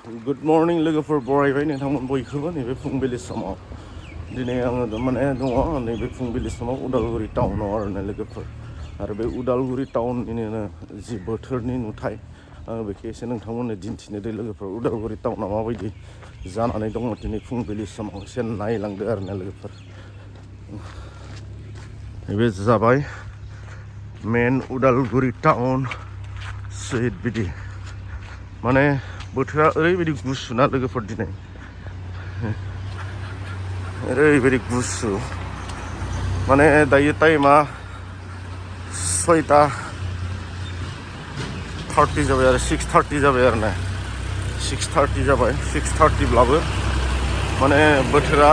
good morning लोगोफोर बरायबाय नोंथांमोन बयखौबो नैबे फुंबिलि समाव दिनै आङो माने दङ नैबे फुंबिलि समाव उदालगुरि टाउनाव आरोना लोगोफोर आरो बे उदालगुरि टाउननिनो जि बोथोरनि नुथाय आङो बेखौ एसे नोंथांमोननो दिन्थिनो दे लोगोफोर उदालगुरि टाउना माबायदि जानानै दङ दिनै फुंबिलि समाव एसे नायलांदो आरोना लोगोफोर बे जाबाय मेन उदालगुरि टाउन सुइट बिदि माने बोथोरा ओरैबायदि गुसुना लोगोफोर दिनै ओरैबायदि गुसु माने दायो टाइमा 6:30 जाबाय आरो 6:30 जाबाय आरो ना 6:30 जाबाय 6:30ब्लाबो माने बोथोरा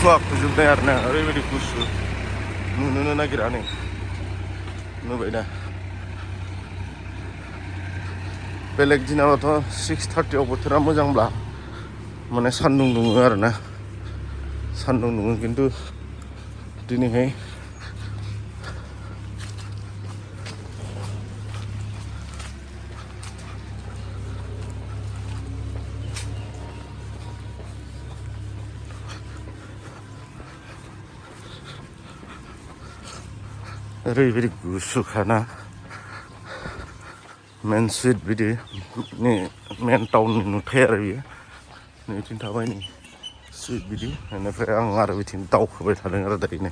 खुवा खुजोबनाय आरो ना ओरैबायदि गुसु नुनोनो नागिरा नै नुबाय दा बेलेग दिनावथ' 6:30आव बोथोरा मोजांब्ला माने सान्दुं दुङो आरोना सान्दुं दुङो खिन्थु दिनैहाय ओरैबायदि गुसुखाना मेन सुइट बिदि मेन टाउननि नुथाय आरो बियो नैथिं थाबाय नै सुइट बिदि बेनिफ्राय आं आरो बिथिं दावखोबाय थादों आरो दायो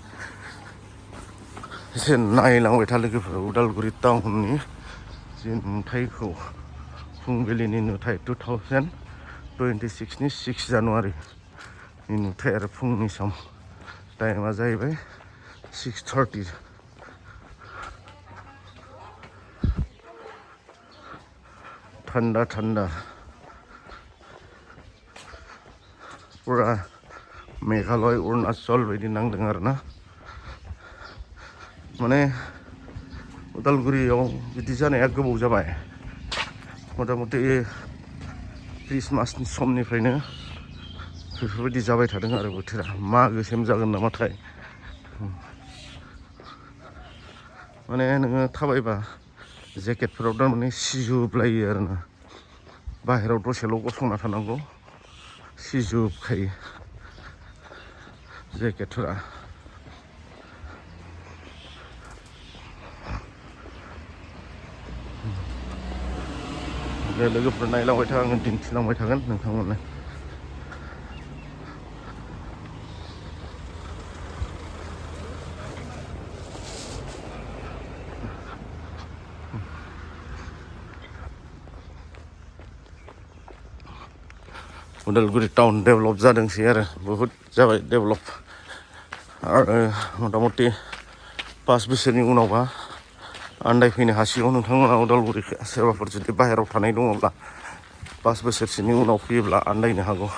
एसे नायलांबाय था लोगोफोर उदालगुरि टाउननि जि नुथायखौ फुंबिलिनि नुथाय 2026नि 6 जानुवारिनि नुथाय आरो फुंनि सम टाइमा जाहैबाय 6:30 ठंडा ठंडा पुरा मेघालय अरुणाचल बायदि नांदों आरो ना माने उदालगुरियाव बिदि जानाया गोबाव जाबाय मथा मथि क्रिसमासनि समनिफ्रायनो बेफोरबायदि जाबाय थादों आरो बोथोरा मागोसिम जागोन नामाथाय माने नोङो थाबायबा जेकेटफोराव थारमाने सिजोबलायो आरो ना बाहेरायाव दसेल' गसंना थानांगौ सिजोबखायो जेकेटफोरा लोगोफोर नायलांबाय था आङो दिन्थिलांबाय थागोन नोंथांमोननो उदालगुरि टाउन डेभेलप जादोंसै आरो बहुद जाबाय डेभेलप आरो मथा मथि 5 बोसोरनि उनावबा आन्दायफैनो हासिगौ नोंथांमोना उदालगुरिखौ सोरबाफोर जुदि बाहेरायाव थानाय दङब्ला 5 बोसोरसोनि उनाव फैयोब्ला आन्दायनो हागौ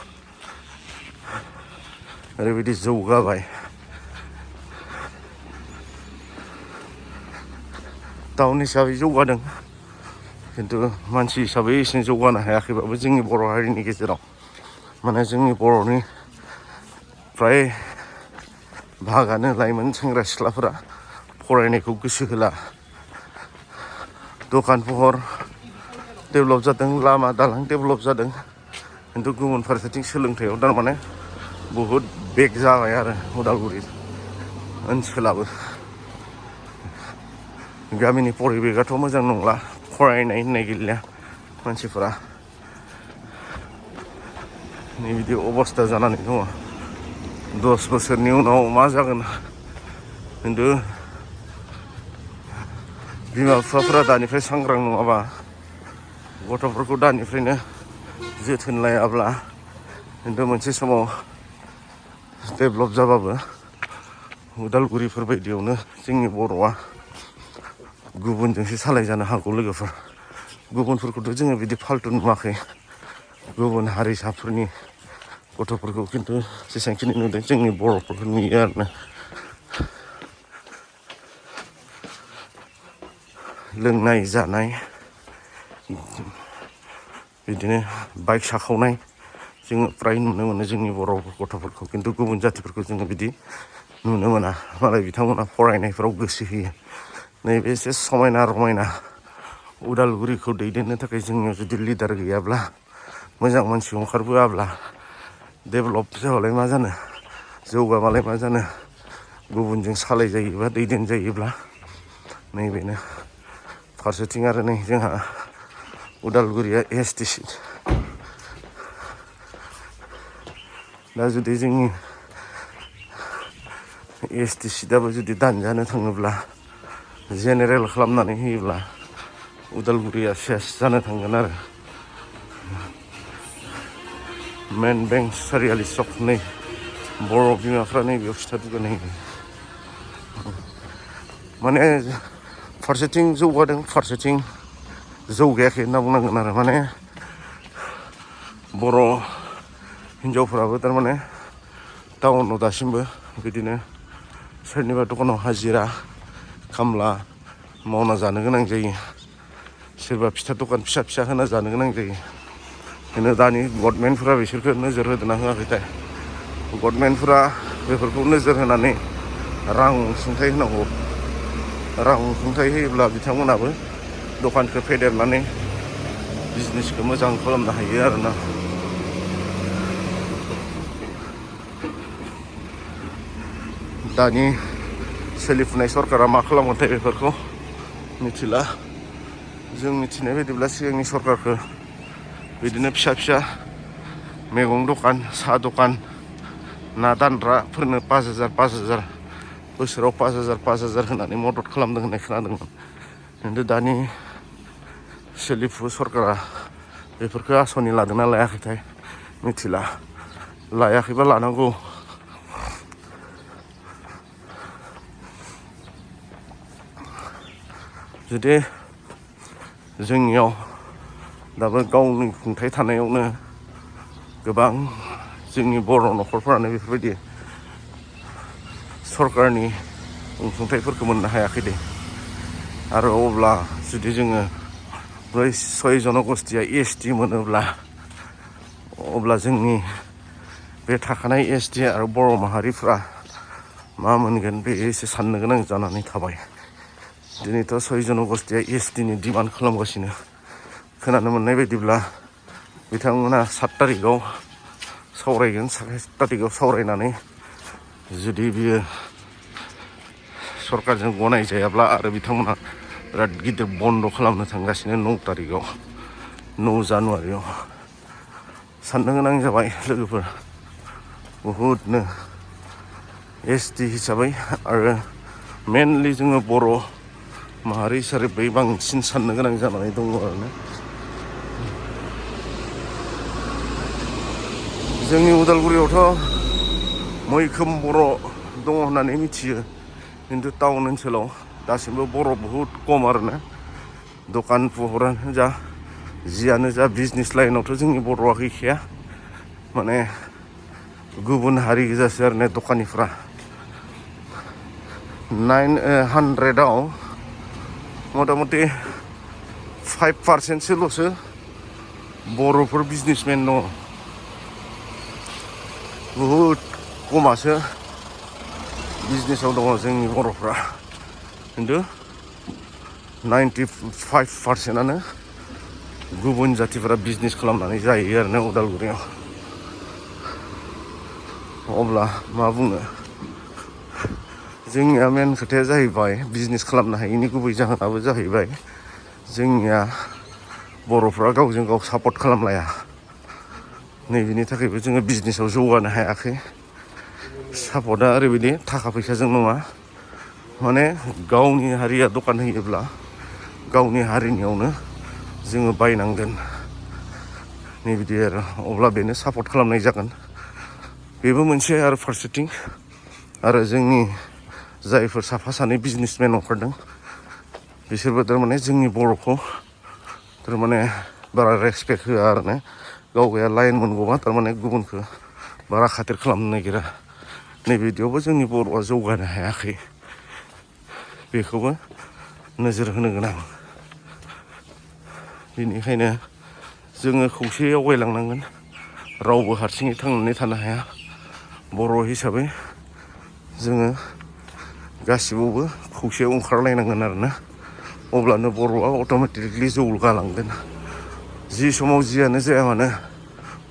ओरैबायदि जौगाबाय टाउन हिसाबै जौगादों खिन्थु मानसि हिसाबै एसे जौगानो हायाखैबाबो जोंनि बर' हारिनि गेजेराव माने जोंनि बर'नि फ्राय भागानो लाइमोन सेंग्रा सिख्लाफोरा फरायनायखौ गोसो होला दखान फहर डेभेलप जादों लामा दालां डेभेलप जादों खिन्थु गुबुन फारसेथिं सोलोंथायाव थारमाने बहुद बेक जाबाय आरो उदालगुरि ओनसोलाबो गामिनि परिबेकआथ' मोजां नंला फरायनाय होननाय गैलिया मानसिफोरा नै बिदि अबस्था जानानै दङ 10 बोसोरनि उनाव मा जागोन खिन्थु बिमा बिफाफोरा दानिफ्राय सांग्रां नङाबा गथ'फोरखौ दानिफ्रायनो जोथोन लायाब्ला खिन्थु मोनसे समाव डेभेलप जाबाबो उदालगुरिफोर बायदियावनो जोंनि बर'आ गुबुनजोंसो सालायजानो हागौ लोगोफोर गुबुनफोरखौथ' जोङो बिदि फाल्थु नुवाखै गुबुन हारिसाफोरनि गथ'फोरखौ खिन्थु जेसेबांखिनि नुदों जोंनि बर'फोरखौ नुयो आरोना लोंनाय जानाय बिदिनो बाइक साखावनाय जोङो फ्राय नुनो मोनो जोंनि बर' गथ'फोरखौ खिन्थु गुबुन जाथिफोरखौ जोङो बिदि नुनो मोना मालाय बिथांमोना फरायनायफोराव गोसो होयो नैबे एसे समायना रमायना उदालगुरिखौ दैदेननो थाखाय जोंनियाव जुदि लिडार गैयाब्ला मोजां मानसि ओंखारबोआब्ला डेभेलप जाबालाय मा जानो जौगाबालाय मा जानो गुबुनजों सालाय जायोबा दैदेन जायोब्ला नैबेनो फारसेथिं आरो नै जोंहा उदालगुरिया एसटि सिट दा जुदि जोंनि एसटि सिटआबो जुदि दानजानो थाङोब्ला जेनेरेल खालामनानै होयोब्ला उदालगुरिया सेस जानो थांगोन आरो मेन बेंक सारियालि सक नै बर' बिमाफ्रा नैबेयाव खिथादों नै माने फारसेथिं जौगादों फारसेथिं जौगायाखै होनना बुंनांगोन आरो माने बर' हिन्जावफ्राबो थारमाने टाउनाव दासिमबो बिदिनो सोरनिबा दखानाव हाजिरा खामला मावना जानो गोनां जायो सोरबा फिथा दखान फिसा फिसा होना जानो गोनां जायो बेनो दानि गभर्नमेन्टफोरा बिसोरखौ नोजोर होदोंना होआखैथाय गभर्नमेन्टफोरा बेफोरखौ नोजोर होनानै रां अनसुंथाइ होनांगौ रां अनसुंथाइ होयोब्ला बिथांमोनाबो दखानखौ फेदेरनानै बिजनेसखौ मोजां खालामनो हायो आरोना दानि सोलिफुनाय सरकारा मा खालामगोनथाय बेफोरखौ मिथिला जों मिथिनाय बायदिब्ला सिगांनि सरकारखौ बिदिनो फिसा फिसा मैगं दखान साहा दखान ना दानग्राफोरनो 5,000 बोसोराव 5,000 होनानै मदद खालामदों होननाय खोनादोंमोन खिन्थु दानि सोलिफु सरकारा बेफोरखौ आसनि लादोंना लायाखैथाय मिथिला लायाखैबा लानांगौ जुदि जोंनियाव दाबो गावनि खुंथाइ थानायावनो गोबां जोंनि बर' न'खरफोरानो बेफोरबायदि सरकारनि अनसुंथाइफोरखौ मोननो हायाखै दे आरो अब्ला जुदि जोङो बै 6 जनगोष्ठीया एसटि मोनोब्ला अब्ला जोंनि बे थाखानाय एसटि आरो बर' माहारिफ्रा मा मोनगोन बे एसे साननो गोनां जानानै थाबाय दिनैथ' 6 जनगोष्ठीया एसटिनि डिमान्ड खालामगासिनो खोनानो मोननाय बायदिब्ला बिथांमोना 7 तारिखआव सावरायगोन 7 तारिखआव सावरायनानै जुदि बियो सरकारजों गनाय जायाब्ला आरो बिथांमोना बिराद गिदिर बन्द खालामनो थांगासिनो 9 तारिखआव 9 जानुवारियाव साननो गोनां जाबाय लोगोफोर बहुदनो एसटि हिसाबै आरो मेनलि जोङो बर' माहारि हिसाबै बांसिन साननो गोनां जानानै दङ आरोना जोंनि उदालगुरियावथ' मैखोम बर' दङ होननानै मिथियो खिन्थु टाउन ओनसोलाव दासिमबो बर' बहुद खम आरोना दखान फहरानो जा जियानो जा बिजनेस लाइनावथ' जोंनि बर'आ गैखाया माने गुबुन हारि गोजासो आरोना दखानिफ्रा 900आव मथा मथि 5%सोल'सो बर'फोर बिजनेसमेन दङ बहुद खमासो बिजनेसाव दङ जोंनि बर'फ्रा खिन्थु 95%आनो गुबुन जाथिफोरा बिजनेस खालामनानै जायो आरोना उदालगुरियाव अब्ला मा बुङो जोंनिया मेन खोथाया जाहैबाय बिजनेस खालामनो हायैनि गुबै जाहोनाबो जाहैबाय जोंनिया बर'फ्रा गावजों गाव सापर्ट खालामलाया नैबेनि थाखायबो जोङो बिजनेसाव जौगानो हायाखै सापर्टआ ओरैबायदि थाखा फैसाजों नङा माने गावनि हारिया दखान होयोब्ला गावनि हारिनियावनो जोङो बायनांगोन नैबिदि आरो अब्ला बेनो सापर्ट खालामनाय जागोन बेबो मोनसे आरो फारसेथिं आरो जोंनि जायफोर साफा सानै बिजनेसमेन ओंखारदों बिसोरबो थारमाने जोंनि बर'खौ थारमाने बारा रेसपेक्ट होआ आरोना गावगाया लाइन मोनगौबा थारमाने गुबुनखौ बारा खाथिर खालामनो नागिरा नैबिदियावबो जोंनि बर'आ जौगानो हायाखै बेखौबो नोजोर होनो गोनां बेनिखायनो जोङो खौसेयै आवगायलांनांगोन रावबो हारसिङै थांनानै थानो हाया बर' हिसाबै जोङो गासिबावबो खौसेयाव ओंखारलायनांगोन आरोना अब्लानो बर'आ अट'मेटिकलि जौगालांगोन जि समाव जियानो जाया मानो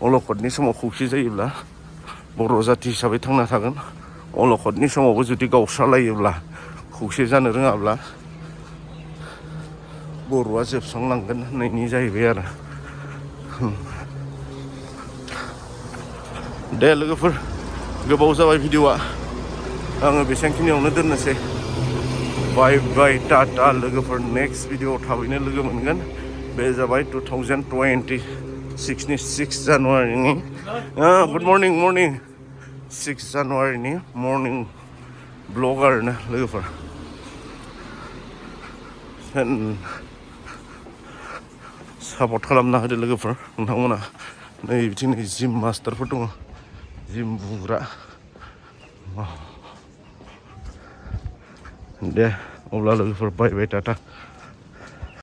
अलखदनि समाव खौसे जायोब्ला बर' जाथि हिसाबै थांना थागोन अलखदनि समावबो जुदि गावस्रालायोब्ला खौसे जानो रोङाब्ला बर'आ जोबस्रांलांगोन होननायनि जाहैबाय आरो दे लोगोफोर गोबाव जाबाय भिडिअ'आ आङो बेसेबांखिनियावनो दोननोसै बाय बाय टाटा लोगोफोर नेक्स्ट भिडिअ'आव थाबैनो लोगो मोनगोन बे जाबाय 2026नि 6 जानुवारिनि गुड मर्निं 6 जानुवारिनि मर्निं ब्लग आरोना लोगोफोर सापर्ट खालामना होदो लोगोफोर नोंथांमोना नै बिथिं नै जिम मास्टारफोर दङ जिम बुग्रा दे अब्ला लोगोफोर बाय बाय टाटा